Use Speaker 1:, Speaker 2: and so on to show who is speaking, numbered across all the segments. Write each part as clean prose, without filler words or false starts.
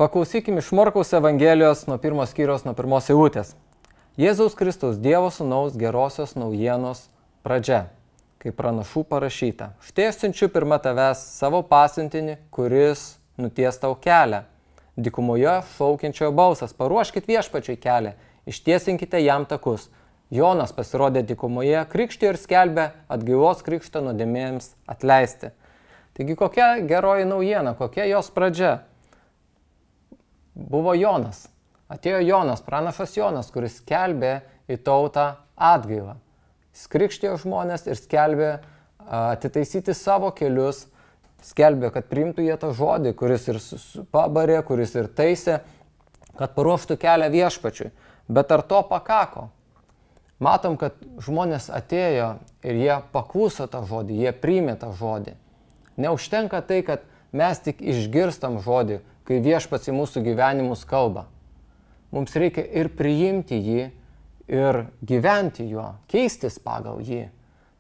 Speaker 1: Paklausykime iš Morkaus Evangelijos nuo 1 skyriaus nuo 1 eilutės. Jėzaus Kristaus Dievo Sūnaus gerosios naujienos pradžia, kaip pranašų parašyta. Štai aš siunčiu pirma tavęs savo pasiuntinį, kuris nuties tau kelią. Dykumoje šaukiančiojo balsas, paruoškit viešpačiui kelią, ištiesinkite jam takus. Jonas pasirodė dykumoje, krikštijo ir skelbė atgailos krikštą nuodėmėms atleisti. Taigi kokia geroji naujiena, kokia jos pradžia? Buvo Jonas. Atėjo Jonas, pranašas Jonas, kuris skelbė į tautą atgailą. Jis krikštijo žmonės ir skelbė atitaisyti savo kelius, skelbė, kad priimtų jie tą žodį, kuris ir pabarė, kuris ir taisė, kad paruoštų kelią viešpačiui. Bet ar to pakako? Matom, kad žmonės atėjo ir jie pakluso tą žodį, jie priėmė tą žodį. Neužtenka tai, kad mes tik išgirstam žodį, kai viešpats į mūsų gyvenimus kalba. Mums reikia ir priimti jį, ir gyventi juo, keistis pagal jį.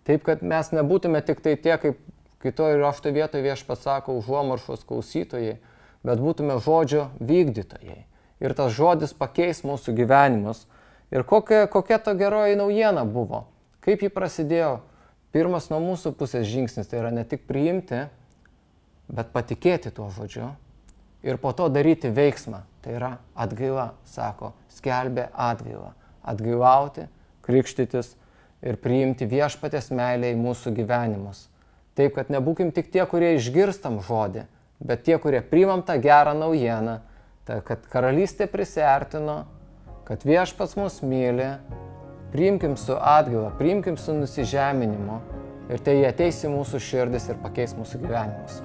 Speaker 1: Taip, kad mes nebūtume tik tai tie, kaip kitoje rašto vietoje viešpats sako, užuomaršos klausytojai, bet būtume žodžio vykdytojai. Ir tas žodis pakeis mūsų gyvenimus. Ir kokia ta geroji naujiena buvo? Kaip ji prasidėjo? Pirmas nuo mūsų pusės žingsnis tai yra ne tik priimti, bet patikėti tuo žodžiu. Ir po to daryti veiksmą, tai yra atgaila, sako, skelbė atgailą. Atgailauti, krikštytis ir priimti viešpaties meilę į mūsų gyvenimus. Taip, kad nebūkim tik tie, kurie išgirstam žodį, bet tie, kurie priimam tą gerą naujieną, tai kad karalystė prisiartino, kad viešpats mus myli, priimkim su atgaila, priimkim su nusižeminimu ir tai ateis į mūsų širdis ir pakeis mūsų gyvenimus.